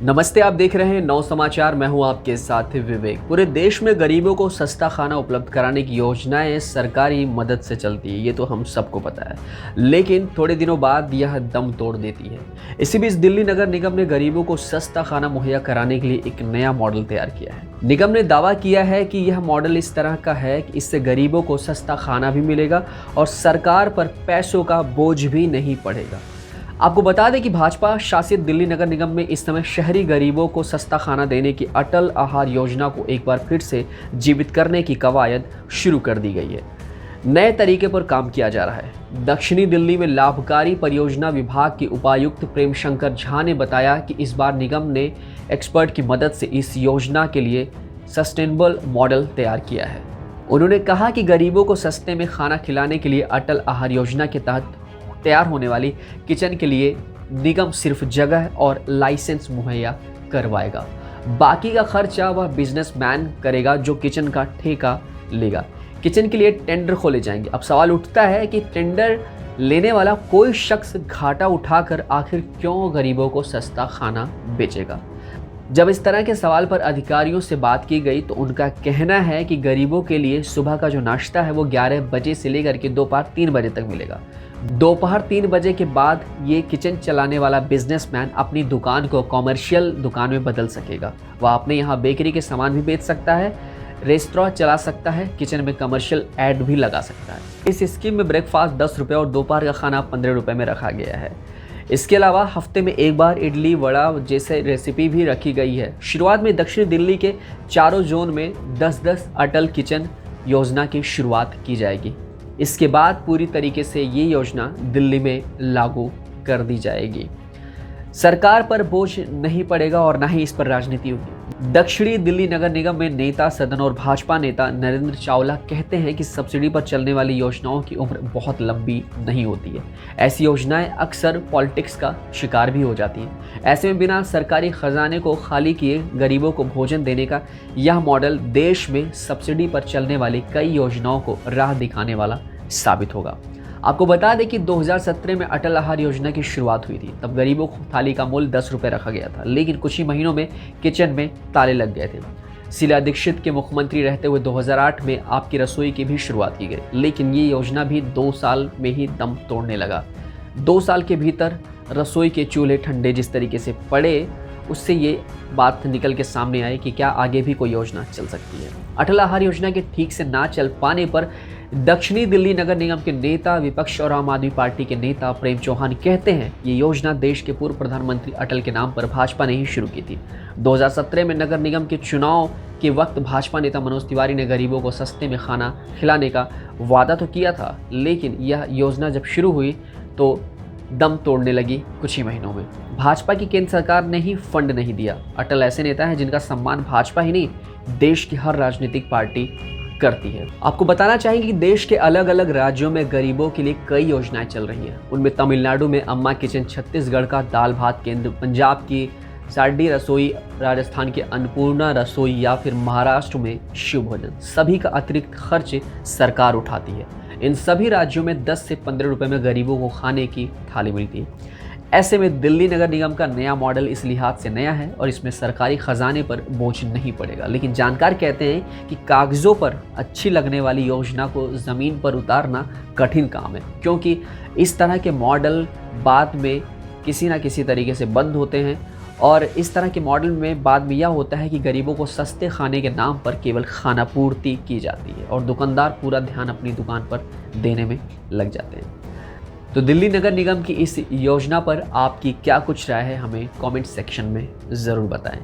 नमस्ते, आप देख रहे हैं नौ समाचार। मैं हूं आपके साथ विवेक। पूरे देश में गरीबों को सस्ता खाना उपलब्ध कराने की योजनाएं सरकारी मदद से चलती है, ये तो हम सबको पता है। लेकिन थोड़े दिनों बाद यह दम तोड़ देती है। इसी बीच दिल्ली नगर निगम ने गरीबों को सस्ता खाना मुहैया कराने के लिए एक नया मॉडल तैयार किया है। निगम ने दावा किया है कि यह मॉडल इस तरह का है कि इससे गरीबों को सस्ता खाना भी मिलेगा और सरकार पर पैसों का बोझ भी नहीं पड़ेगा। आपको बता दें कि भाजपा शासित दिल्ली नगर निगम में इस समय शहरी गरीबों को सस्ता खाना देने की अटल आहार योजना को एक बार फिर से जीवित करने की कवायद शुरू कर दी गई है। नए तरीके पर काम किया जा रहा है। दक्षिणी दिल्ली में लाभकारी परियोजना विभाग के उपायुक्त प्रेम शंकर झा ने बताया कि इस बार निगम ने एक्सपर्ट की मदद से इस योजना के लिए सस्टेनेबल मॉडल तैयार किया है। उन्होंने कहा कि गरीबों को सस्ते में खाना खिलाने के लिए अटल आहार योजना के तहत तैयार होने वाली किचन के लिए निगम सिर्फ जगह और लाइसेंस मुहैया करवाएगा। बाकी का खर्चा वह बिजनेसमैन करेगा जो किचन का ठेका लेगा। किचन के लिए टेंडर खोले जाएंगे। अब सवाल उठता है कि टेंडर लेने वाला कोई शख्स घाटा उठाकर आखिर क्यों गरीबों को सस्ता खाना बेचेगा। जब इस तरह के सवाल पर अधिकारियों से बात की गई तो उनका कहना है कि गरीबों के लिए सुबह का जो नाश्ता है वो 11 बजे से लेकर के दोपहर 3 बजे तक मिलेगा। दोपहर 3 बजे के बाद ये किचन चलाने वाला बिजनेसमैन अपनी दुकान को कॉमर्शियल दुकान में बदल सकेगा। वह अपने यहाँ बेकरी के सामान भी बेच सकता है, रेस्टोरेंट चला सकता है, किचन में कमर्शियल ऐड भी लगा सकता है। इस स्कीम में ब्रेकफास्ट 10 रुपये और दोपहर का खाना 15 रुपये में रखा गया है। इसके अलावा हफ्ते में एक बार इडली वड़ा जैसे रेसिपी भी रखी गई है। शुरुआत में दक्षिण दिल्ली के चारों जोन में 10-10 अटल किचन योजना की शुरुआत की जाएगी। इसके बाद पूरी तरीके से ये योजना दिल्ली में लागू कर दी जाएगी। सरकार पर बोझ नहीं पड़ेगा और ना ही इस पर राजनीति होगी। दक्षिणी दिल्ली नगर निगम में नेता सदन और भाजपा नेता नरेंद्र चावला कहते हैं कि सब्सिडी पर चलने वाली योजनाओं की उम्र बहुत लंबी नहीं होती है। ऐसी योजनाएं अक्सर पॉलिटिक्स का शिकार भी हो जाती हैं। ऐसे में बिना सरकारी खजाने को खाली किए गरीबों को भोजन देने का यह मॉडल देश में सब्सिडी पर चलने वाली कई योजनाओं को राह दिखाने वाला साबित होगा। आपको बता दें कि 2017 में अटल आहार योजना की शुरुआत हुई थी। तब गरीबों को थाली का मूल्य 10 रुपये रखा गया था, लेकिन कुछ ही महीनों में किचन में ताले लग गए थे। शीला दीक्षित के मुख्यमंत्री रहते हुए 2008 में आपकी रसोई की भी शुरुआत की गई, लेकिन ये योजना भी 2 साल में ही दम तोड़ने लगा। 2 साल के भीतर रसोई के चूल्हे ठंडे जिस तरीके से पड़े, उससे ये बात निकल के सामने आई कि क्या आगे भी कोई योजना चल सकती है। अटल आहार योजना के ठीक से ना चल पाने पर दक्षिणी दिल्ली नगर निगम के नेता विपक्ष और आम आदमी पार्टी के नेता प्रेम चौहान कहते हैं ये योजना देश के पूर्व प्रधानमंत्री अटल के नाम पर भाजपा ने ही शुरू की थी। 2017 में नगर निगम के चुनाव के वक्त भाजपा नेता मनोज तिवारी ने गरीबों को सस्ते में खाना खिलाने का वादा तो किया था, लेकिन यह योजना जब शुरू हुई तो दम तोड़ने लगी कुछ ही महीनों में। भाजपा की केंद्र सरकार ने ही फंड नहीं दिया। अटल ऐसे नेता हैं जिनका सम्मान भाजपा ही नहीं, देश की हर राजनीतिक पार्टी करती है। आपको बताना चाहेंगे कि देश के अलग अलग राज्यों में गरीबों के लिए कई योजनाएं चल रही हैं। उनमें तमिलनाडु में अम्मा किचन, छत्तीसगढ़ का दाल भात केंद्र, पंजाब की साडी रसोई, राजस्थान की अन्नपूर्णा रसोई या फिर महाराष्ट्र में शिव भोजन। सभी का अतिरिक्त खर्च सरकार उठाती है। इन सभी राज्यों में 10 से 15 रुपए में गरीबों को खाने की थाली मिलती है। ऐसे में दिल्ली नगर निगम का नया मॉडल इस लिहाज से नया है और इसमें सरकारी खजाने पर बोझ नहीं पड़ेगा। लेकिन जानकार कहते हैं कि कागजों पर अच्छी लगने वाली योजना को ज़मीन पर उतारना कठिन काम है, क्योंकि इस तरह के मॉडल बाद में किसी ना किसी तरीके से बंद होते हैं। और इस तरह के मॉडल में बाद में यह होता है कि गरीबों को सस्ते खाने के नाम पर केवल खाना पूर्ति की जाती है और दुकानदार पूरा ध्यान अपनी दुकान पर देने में लग जाते हैं। तो दिल्ली नगर निगम की इस योजना पर आपकी क्या कुछ राय है, हमें कमेंट सेक्शन में ज़रूर बताएं।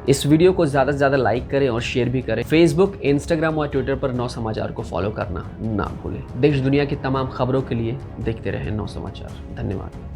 इस वीडियो को ज़्यादा से ज़्यादा लाइक करें और शेयर भी करें। फेसबुक, इंस्टाग्राम और ट्विटर पर नौ समाचार को फॉलो करना ना भूलें। देश दुनिया की तमाम खबरों के लिए देखते रहें नौ समाचार। धन्यवाद।